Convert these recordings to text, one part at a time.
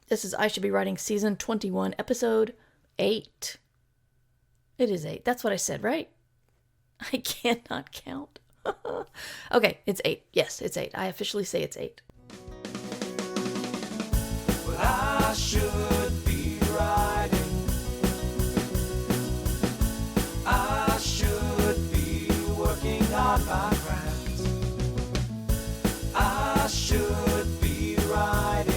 This is I Should Be Writing Season 21, Episode 8. It is 8. That's what I said, right? I cannot count. Okay, it's 8. Yes, it's 8. I officially say it's 8. Well, I should be writing. I should be working on my craft. I should be writing.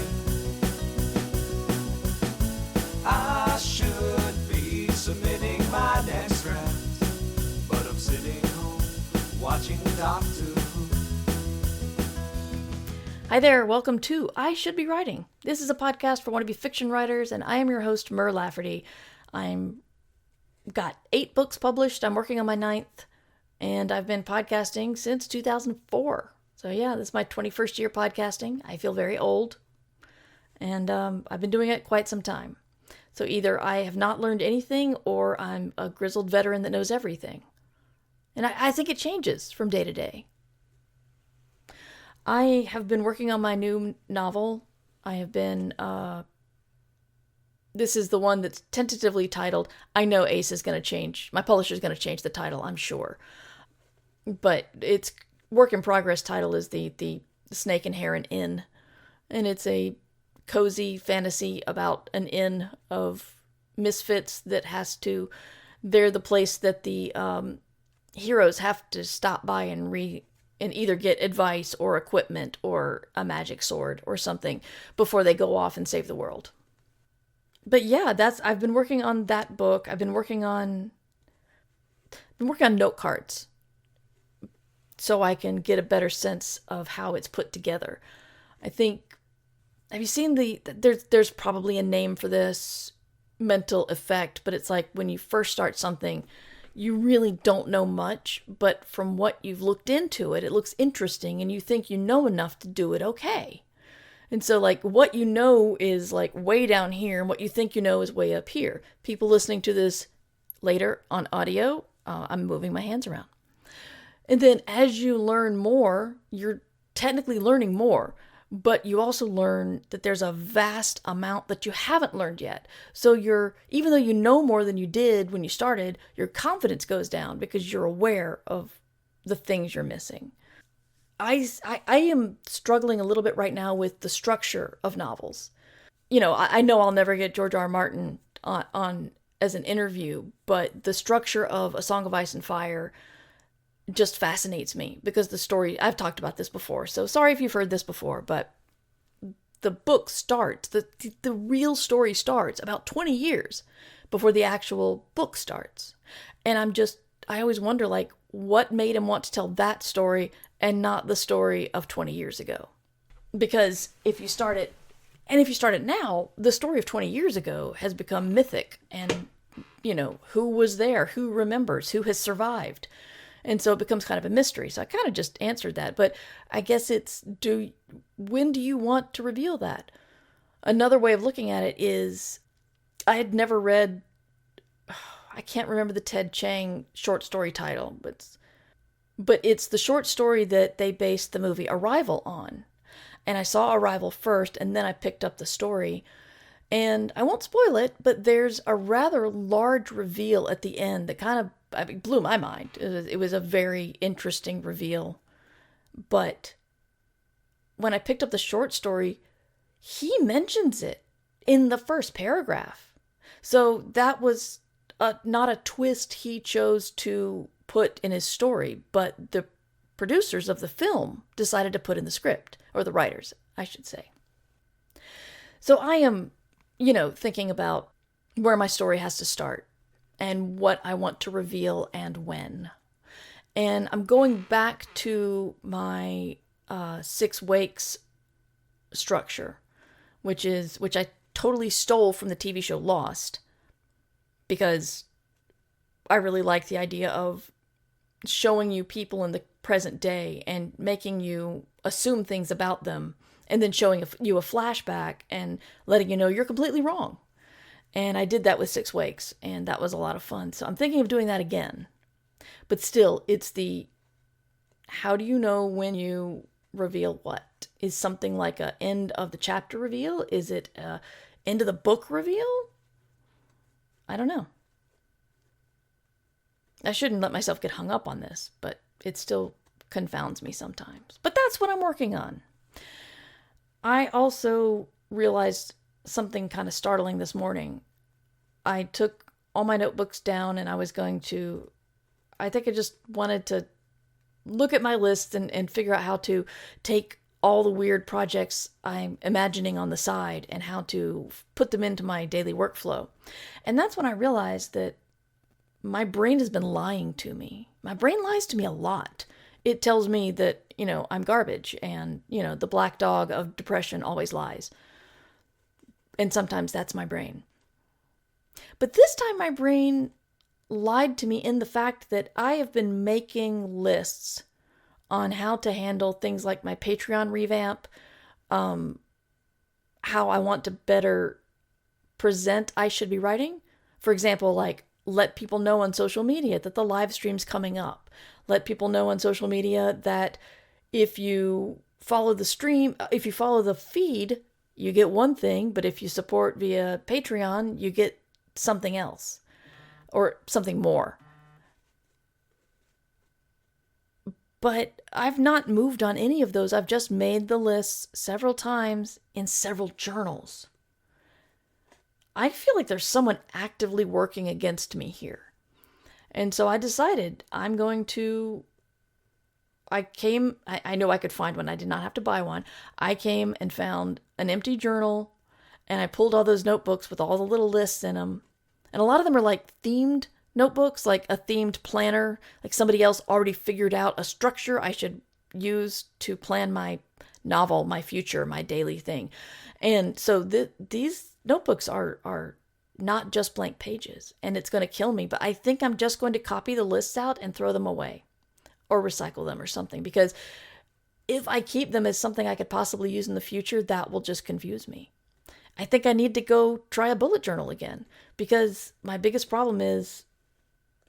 I should be submitting my next draft. But I'm sitting home watching Doctor Who. Hi there, welcome to I Should Be Writing. This is a podcast for wannabe fiction writers, and I am your host, Mur Lafferty. I'm got 8 books published. I'm working on my 9th, and I've been podcasting since 2004. So yeah, this is my 21st year podcasting. I feel very old, and I've been doing it quite some time. So either I have not learned anything, or I'm a grizzled veteran that knows everything. And I think it changes from day to day. I have been working on my new novel. I have been, this is the one that's tentatively titled, I know Ace is going to change, my publisher is going to change the title, I'm sure. But its work in progress title is the Snake and Heron Inn. And it's a cozy fantasy about an inn of misfits that they're the place that the heroes have to stop by and either get advice or equipment or a magic sword or something before they go off and save the world. But yeah, I've been working on that book. I've been working on note cards so I can get a better sense of how it's put together. I think, have you seen there's probably a name for this mental effect, but it's like when you first start something, you really don't know much, but from what you've looked into it, it looks interesting and you think you know enough to do it okay. And so like what you know is like way down here and what you think you know is way up here. People listening to this later on audio, I'm moving my hands around. And then as you learn more, you're technically learning more, but you also learn that there's a vast amount that you haven't learned yet. So even though you know more than you did when you started, your confidence goes down because you're aware of the things you're missing. I am struggling a little bit right now with the structure of novels. You know I'll never get George R. R. Martin on as an interview, but the structure of A Song of Ice and Fire just fascinates me because the story, I've talked about this before, so sorry if you've heard this before, but the book starts, the real story starts about 20 years before the actual book starts. And I always wonder, like, what made him want to tell that story and not the story of 20 years ago? Because if you start it now, the story of 20 years ago has become mythic, and, who was there, who remembers, who has survived. And so it becomes kind of a mystery. So I kind of just answered that. But I guess when do you want to reveal that? Another way of looking at it is, I had never read, I can't remember the Ted Chiang short story title, but it's the short story that they based the movie Arrival on. And I saw Arrival first, and then I picked up the story. And I won't spoil it, but there's a rather large reveal at the end that kind of blew my mind. It was a very interesting reveal. But when I picked up the short story, he mentions it in the first paragraph. So that was not a twist he chose to put in his story, but the producers of the film decided to put in the script, or the writers, I should say. So I am, thinking about where my story has to start and what I want to reveal and when. And I'm going back to my 6 wakes structure, which I totally stole from the TV show Lost, because I really like the idea of showing you people in the present day and making you assume things about them, and then showing you a flashback and letting you know you're completely wrong. And I did that with 6 wakes, and that was a lot of fun. So I'm thinking of doing that again. But still, it's how do you know when you reveal what? is something like a end of the chapter reveal? Is it a end of the book reveal? I don't know. I shouldn't let myself get hung up on this, but it still confounds me sometimes. But that's what I'm working on. I also realized something kind of startling this morning. I took all my notebooks down and I think I just wanted to look at my list and figure out how to take all the weird projects I'm imagining on the side and how to put them into my daily workflow. And that's when I realized that my brain has been lying to me. My brain lies to me a lot. It tells me that, I'm garbage and, the black dog of depression always lies. And sometimes that's my brain. But this time my brain lied to me in the fact that I have been making lists on how to handle things like my Patreon revamp, how I want to better present I should be writing. For example, like let people know on social media that the live stream's coming up. Let people know on social media that if you follow the feed, you get one thing, but if you support via Patreon, you get something else or something more. But I've not moved on any of those. I've just made the lists several times in several journals. I feel like there's someone actively working against me here. And so I decided I know I could find one. I did not have to buy one. I came and found an empty journal and I pulled all those notebooks with all the little lists in them. And a lot of them are like themed notebooks, like a themed planner, like somebody else already figured out a structure I should use to plan my novel, my future, my daily thing. And so these notebooks are not just blank pages, and it's going to kill me, but I think I'm just going to copy the lists out and throw them away or recycle them or something, because if I keep them as something I could possibly use in the future, that will just confuse me. I think I need to go try a bullet journal again, because my biggest problem is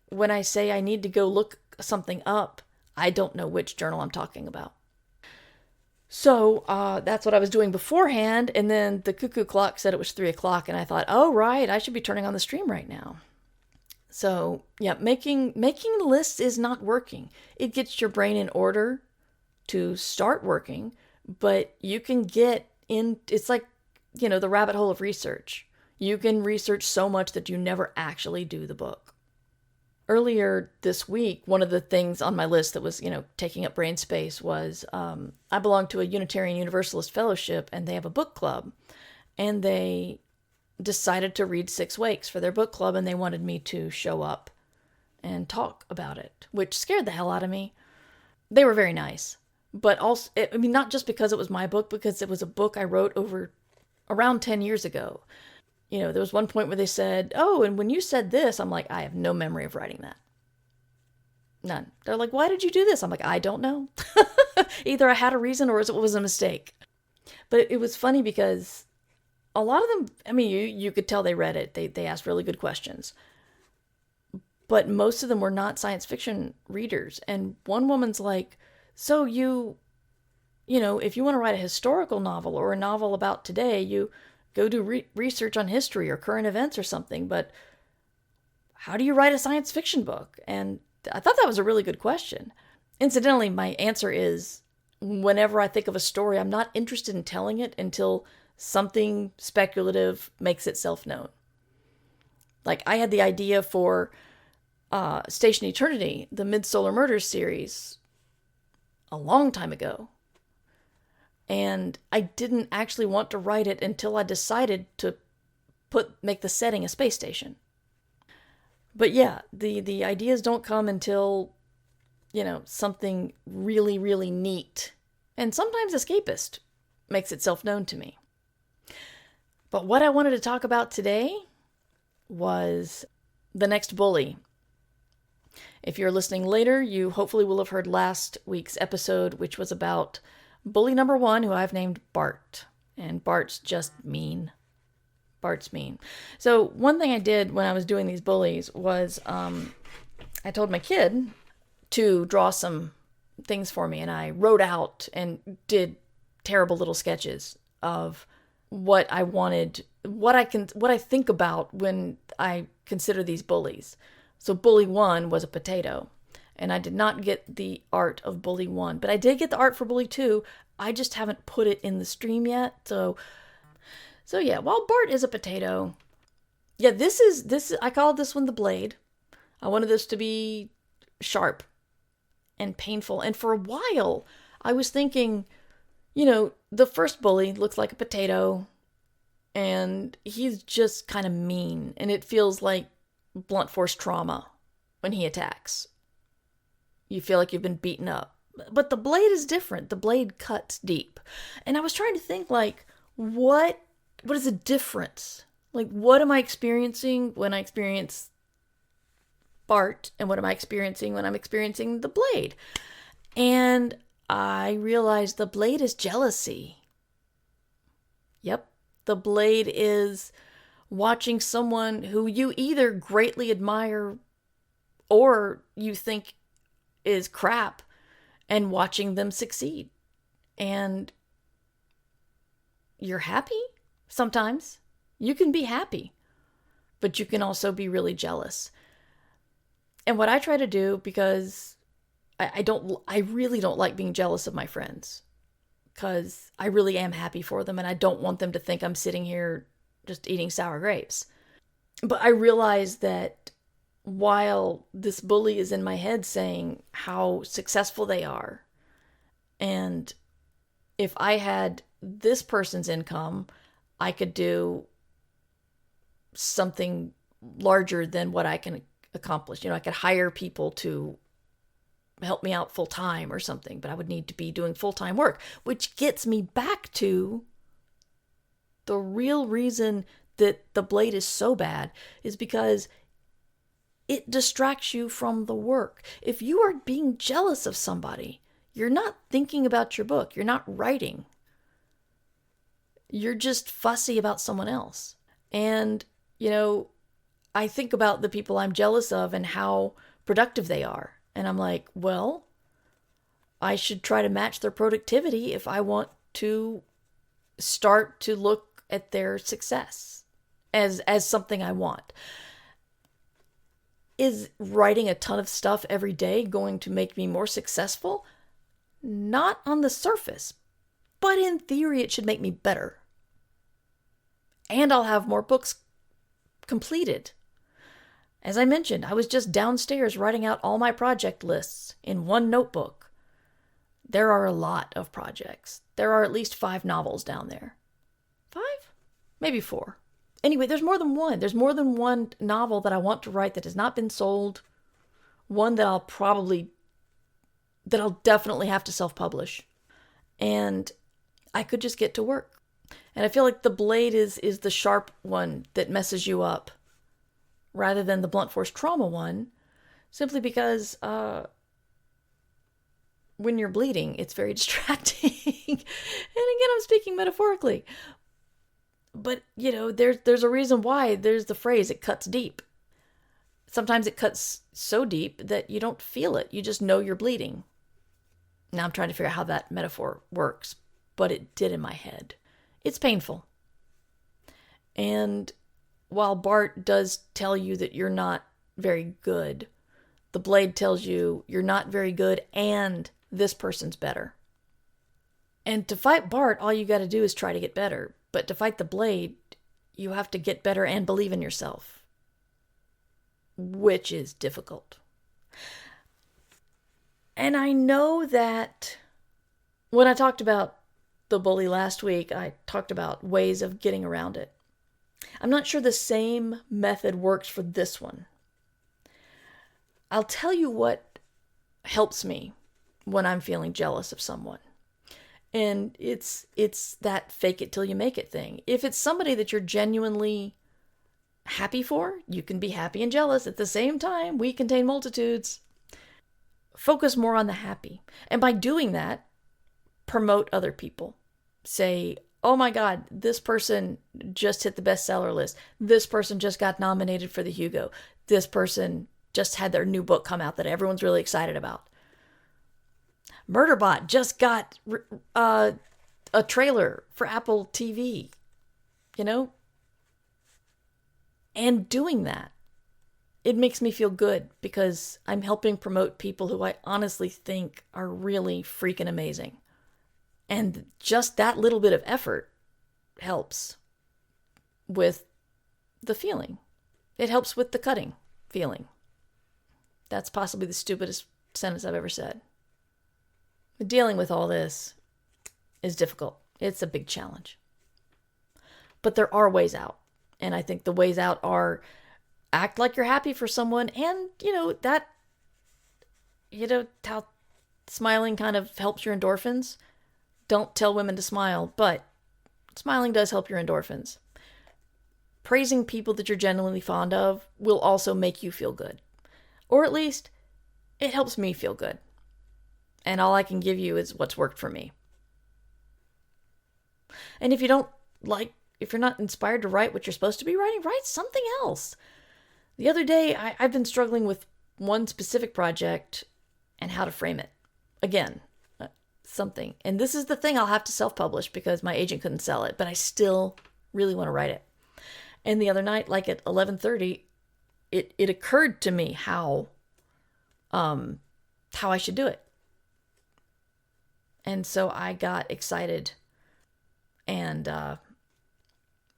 when I say I need to go look something up, I don't know which journal I'm talking about. So that's what I was doing beforehand, and then the cuckoo clock said it was 3:00, and I thought, oh, right, I should be turning on the stream right now. So, yeah, making lists is not working. It gets your brain in order to start working, but you can get in, it's like, the rabbit hole of research. You can research so much that you never actually do the book. Earlier this week, one of the things on my list that was, taking up brain space was I belong to a Unitarian Universalist fellowship, and they have a book club. And they decided to read 6 Wakes for their book club, and they wanted me to show up and talk about it, which scared the hell out of me. They were very nice. But also, not just because it was my book, because it was a book I wrote around 10 years ago. There was one point where they said, oh, and when you said this, I'm like, I have no memory of writing that. None. They're like, why did you do this? I'm like, I don't know. Either I had a reason or it was a mistake. But it was funny because a lot of them, you could tell they read it. They asked really good questions. But most of them were not science fiction readers. And one woman's like, so if you want to write a historical novel or a novel about today, you go do research on history or current events or something, but how do you write a science fiction book? And I thought that was a really good question. Incidentally, my answer is whenever I think of a story, I'm not interested in telling it until something speculative makes itself known. Like I had the idea for Station Eternity, the Mid-Solar Murders series, a long time ago. And I didn't actually want to write it until I decided to make the setting a space station. But yeah, the ideas don't come until, something really, really neat and sometimes escapist makes itself known to me. But what I wanted to talk about today was the next bully. If you're listening later, you hopefully will have heard last week's episode, which was about bully number 1, who I've named Bart. And Bart's just mean. Bart's mean. So one thing I did when I was doing these bullies was I told my kid to draw some things for me. And I wrote out and did terrible little sketches of what I wanted, what I think about when I consider these bullies. So bully 1 was a potato, and I did not get the art of bully 1, but I did get the art for bully 2. I just haven't put it in the stream yet. So yeah, while Bart is a potato, yeah, this is I called this one the blade. I wanted this to be sharp and painful. And for a while, I was thinking, the first bully looks like a potato, and he's just kind of mean, and it feels like blunt force trauma when he attacks. You feel like you've been beaten up. But the blade is different. The blade cuts deep. And I was trying to think, like, what is the difference? Like, what am I experiencing when I experience Bart, and what am I experiencing when I'm experiencing the blade? And I realized the blade is jealousy. Yep, the blade is watching someone who you either greatly admire or you think is crap, and watching them succeed. And you're happy sometimes. You can be happy, but you can also be really jealous. And what I try to do, because I really don't like being jealous of my friends, because I really am happy for them, and I don't want them to think I'm sitting here just eating sour grapes. But I realize that while this bully is in my head saying how successful they are, and if I had this person's income, I could do something larger than what I can accomplish. I could hire people to help me out full time or something, but I would need to be doing full-time work, which gets me back to the real reason that the blade is so bad is because it distracts you from the work. If you are being jealous of somebody, you're not thinking about your book. You're not writing. You're just fussy about someone else. And, I think about the people I'm jealous of and how productive they are. And I'm like, well, I should try to match their productivity if I want to start to look at their success as something I want. Is writing a ton of stuff every day going to make me more successful? Not on the surface, but in theory it should make me better. And I'll have more books completed. As I mentioned, I was just downstairs writing out all my project lists in one notebook. There are a lot of projects. There are at least 5 novels down there. 5? Maybe 4. Anyway, there's more than one. There's more than one novel that I want to write that has not been sold. One that I'll definitely have to self-publish. And I could just get to work. And I feel like the blade is the sharp one that messes you up, rather than the blunt force trauma one, simply because when you're bleeding, it's very distracting. And again, I'm speaking metaphorically. But, there's a reason why there's the phrase, it cuts deep. Sometimes it cuts so deep that you don't feel it. You just know you're bleeding. Now I'm trying to figure out how that metaphor works, but it did in my head. It's painful. And while Bart does tell you that you're not very good, the blade tells you you're not very good and this person's better. And to fight Bart, all you got to do is try to get better. But to fight the blade, you have to get better and believe in yourself, which is difficult. And I know that when I talked about the bully last week, I talked about ways of getting around it. I'm not sure the same method works for this one. I'll tell you what helps me when I'm feeling jealous of someone. And it's that fake it till you make it thing. If it's somebody that you're genuinely happy for, you can be happy and jealous at the same time. We contain multitudes. Focus more on the happy. And by doing that, promote other people. Say, oh my God, this person just hit the bestseller list. This person just got nominated for the Hugo. This person just had their new book come out that everyone's really excited about. Murderbot just got a trailer for Apple TV, you know? And doing that, it makes me feel good because I'm helping promote people who I honestly think are really freaking amazing. And just that little bit of effort helps with the feeling. It helps with the cutting feeling. That's possibly the stupidest sentence I've ever said. Dealing with all this is difficult. It's a big challenge. But there are ways out. And I think the ways out are act like you're happy for someone. And, how smiling kind of helps your endorphins. Don't tell women to smile, but smiling does help your endorphins. Praising people that you're genuinely fond of will also make you feel good. Or at least, it helps me feel good. And all I can give you is what's worked for me. And if you're not inspired to write what you're supposed to be writing, write something else. The other day, I've been struggling with one specific project and how to frame it. Again, something. And this is the thing I'll have to self-publish because my agent couldn't sell it, but I still really want to write it. And the other night, like at 11:30, it occurred to me how I should do it. And so I got excited and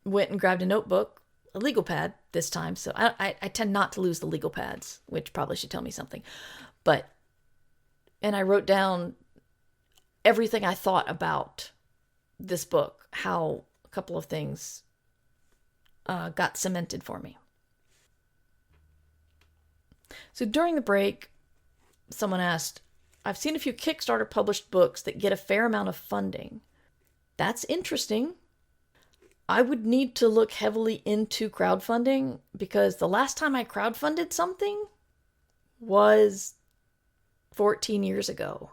went and grabbed a notebook, a legal pad this time. So I tend not to lose the legal pads, which probably should tell me something. And I wrote down everything I thought about this book, how a couple of things got cemented for me. So during the break, someone asked, I've seen a few Kickstarter published books that get a fair amount of funding. That's interesting. I would need to look heavily into crowdfunding because the last time I crowdfunded something was 14 years ago.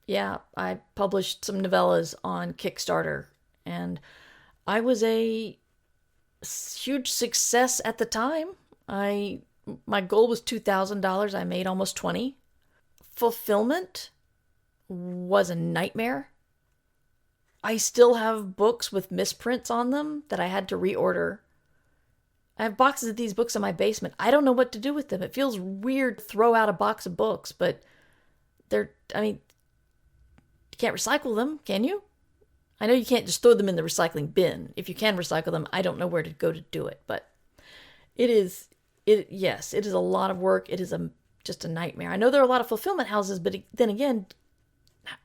Yeah, I published some novellas on Kickstarter and I was a huge success at the time. My goal was $2,000. I made almost $20,000. Fulfillment was a nightmare. I still have books with misprints on them that I had to reorder. I have boxes of these books in my basement. I don't know what to do with them. It feels weird to throw out a box of books, but you can't recycle them, can you? I know you can't just throw them in the recycling bin. If you can recycle them, I don't know where to go to do it, but it is a lot of work. It is just a nightmare. I know there are a lot of fulfillment houses, but then again,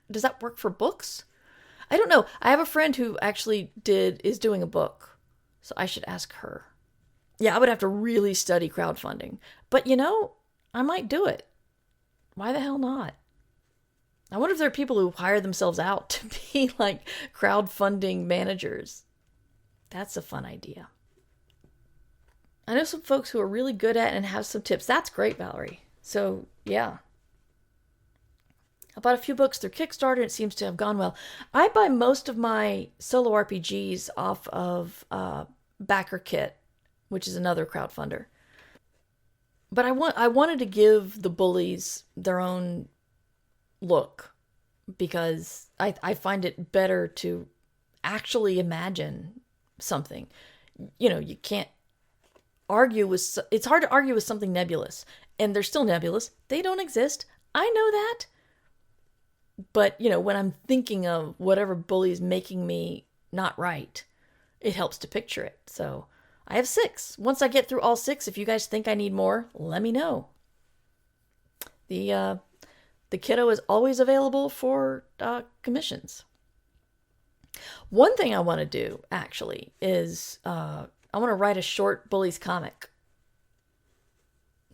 does that work for books? I don't know. I have a friend who actually is doing a book, so I should ask her. Yeah, I would have to really study crowdfunding, but I might do it. Why the hell not? I wonder if there are people who hire themselves out to be like crowdfunding managers. That's a fun idea. I know some folks who are really good at it and have some tips. That's great, Valerie. So, yeah. I bought a few books through Kickstarter and it seems to have gone well. I buy most of my solo RPGs off of BackerKit, which is another crowdfunder. But I wanted to give the bullies their own look because I find it better to actually imagine something. You can't argue with, it's hard to argue with something nebulous, and they're still nebulous. They don't exist. I know that. But, when I'm thinking of whatever bully is making me not right, it helps to picture it. So I have 6. Once I get through all 6, if you guys think I need more, let me know. The kiddo is always available for commissions. One thing I want to do, actually, is I want to write a short bullies comic.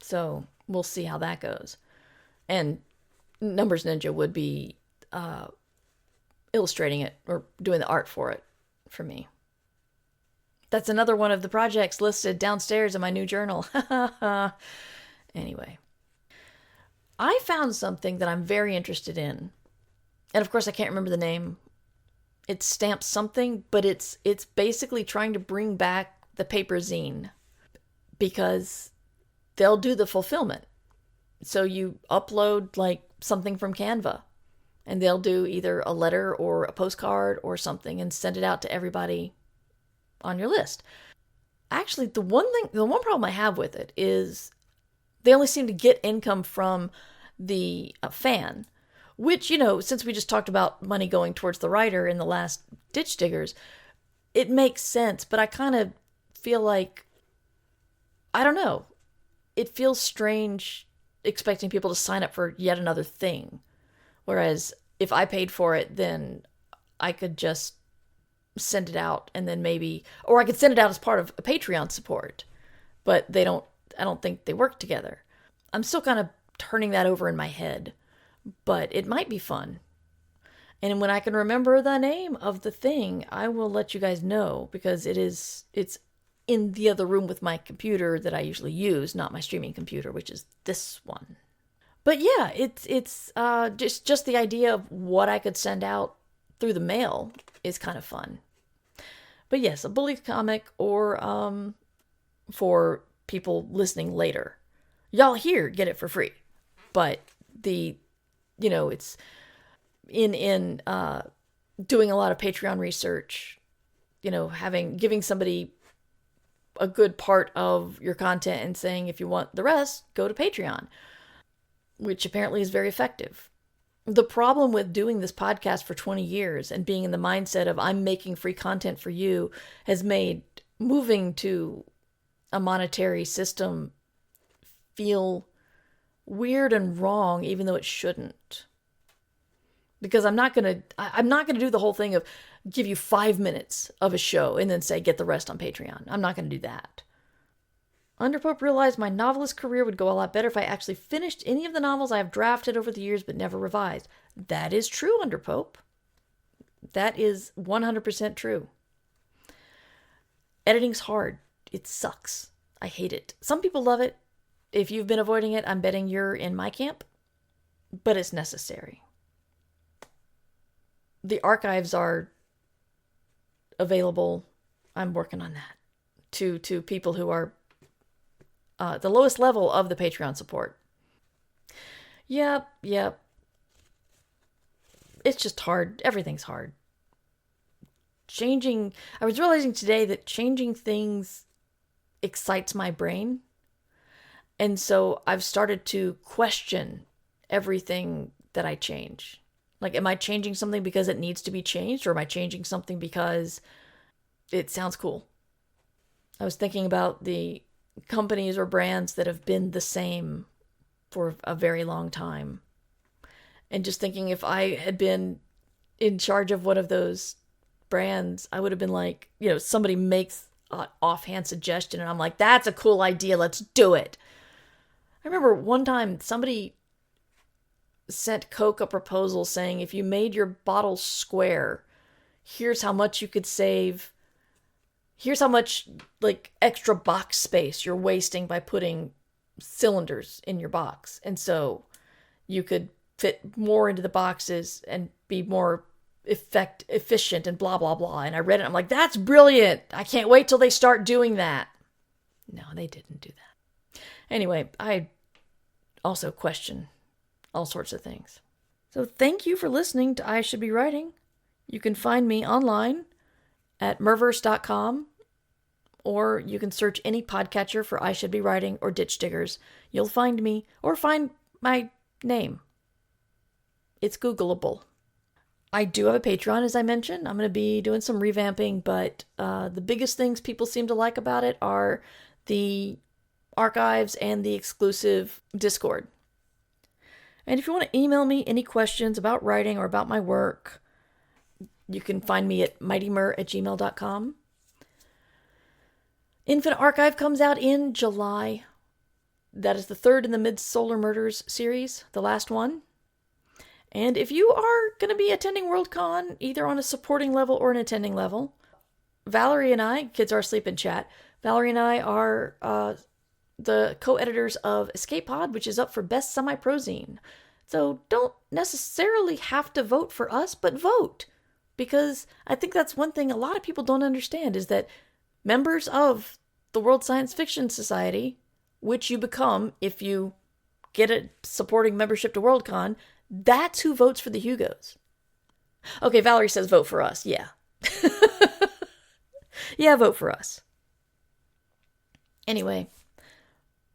So we'll see how that goes. And Numbers Ninja would be illustrating it or doing the art for it for me. That's another one of the projects listed downstairs in my new journal. Anyway, I found something that I'm very interested in. And of course, I can't remember the name. It's stamped something, but it's basically trying to bring back the paper zine because they'll do the fulfillment. So you upload like something from Canva And they'll do either a letter or a postcard or something and send it out to everybody on your list. Actually, the one problem I have with it is they only seem to get income from the fan, which, since we just talked about money going towards the writer in the last Ditch Diggers, it makes sense, but I kind of feel like, I don't know, it feels strange expecting people to sign up for yet another thing. Whereas if I paid for it, then I could just send it out and then or I could send it out as part of a Patreon support, but I don't think they work together. I'm still kind of turning that over in my head, but it might be fun. And when I can remember the name of the thing, I will let you guys know, because it's in the other room with my computer that I usually use, not my streaming computer, which is this one. But yeah, it's just the idea of what I could send out through the mail is kind of fun. But yes, a bully comic, or for people listening later, y'all here get it for free. But it's in doing a lot of Patreon research, giving somebody a good part of your content and saying, if you want the rest, go to Patreon, which apparently is very effective. The problem with doing this podcast for 20 years and being in the mindset of I'm making free content for you has made moving to a monetary system feel weird and wrong, even though it shouldn't. Because I'm not gonna do the whole thing of give you 5 minutes of a show and then say get the rest on Patreon. I'm not gonna do that. Underpope realized my novelist career would go a lot better if I actually finished any of the novels I have drafted over the years but never revised. That is true, Underpope. That is 100% true. Editing's hard. It sucks. I hate it. Some people love it. If you've been avoiding it, I'm betting you're in my camp. But it's necessary. The archives are available. I'm working on that. To people who are the lowest level of the Patreon support. Yep. It's just hard. Everything's hard. I was realizing today that changing things excites my brain. And so I've started to question everything that I change. Like, am I changing something because it needs to be changed, or am I changing something because it sounds cool? I was thinking about the companies or brands that have been the same for a very long time. And just thinking, if I had been in charge of one of those brands, I would have been like, somebody makes an offhand suggestion and I'm like, that's a cool idea, let's do it. I remember one time somebody sent Coke a proposal saying, if you made your bottle square, here's how much you could save. Here's how much extra box space you're wasting by putting cylinders in your box. And so you could fit more into the boxes and be more efficient and blah, blah, blah. And I read it. I'm like, that's brilliant. I can't wait till they start doing that. No, they didn't do that. Anyway, I also question all sorts of things. So thank you for listening to I Should Be Writing. You can find me online at murverse.com, or you can search any podcatcher for I Should Be Writing or Ditch Diggers. You'll find me, or find my name. It's Googleable. I do have a Patreon, as I mentioned. I'm going to be doing some revamping, but the biggest things people seem to like about it are the archives and the exclusive Discord. And if you want to email me any questions about writing or about my work, you can find me at mightymur@gmail.com. Infinite Archive comes out in July. That is the third in the Mid-Solar Murders series, the last one. And if you are going to be attending Worldcon, either on a supporting level or an attending level, Valerie and I, Kids Are Asleep in Chat, Valerie and I are the co-editors of Escape Pod, which is up for Best Semi-Prozine. So don't necessarily have to vote for us, but vote. Because I think that's one thing a lot of people don't understand, is that members of the World Science Fiction Society, which you become if you get a supporting membership to Worldcon, That's who votes for the Hugos. Okay, Valerie says vote for us. Yeah. Yeah, vote for us. Anyway,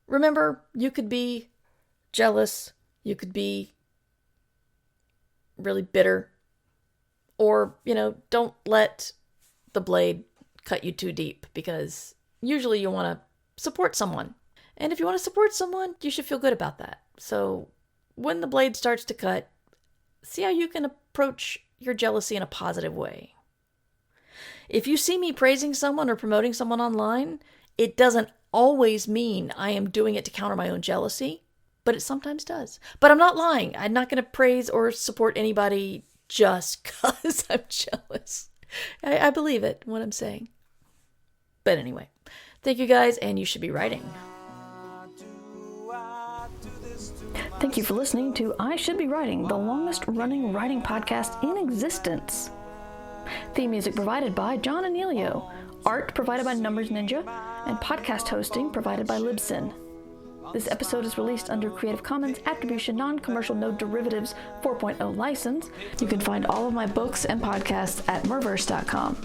remember, you could be jealous, you could be really bitter, or, don't let the blade cut you too deep, because usually you want to support someone. And if you want to support someone, you should feel good about that. So when the blade starts to cut, see how you can approach your jealousy in a positive way. If you see me praising someone or promoting someone online, it doesn't always mean I am doing it to counter my own jealousy, but it sometimes does. But I'm not lying. I'm not going to praise or support anybody just because I'm jealous. I believe it, what I'm saying. But anyway, thank you guys, and you should be writing. Thank you for listening to I Should Be Writing, the longest running writing podcast in existence. Theme music provided by John Anelio, art provided by Numbers Ninja, and podcast hosting provided by Libsyn. This episode is released under Creative Commons Attribution Non-Commercial No Derivatives 4.0 license. You can find all of my books and podcasts at murverse.com.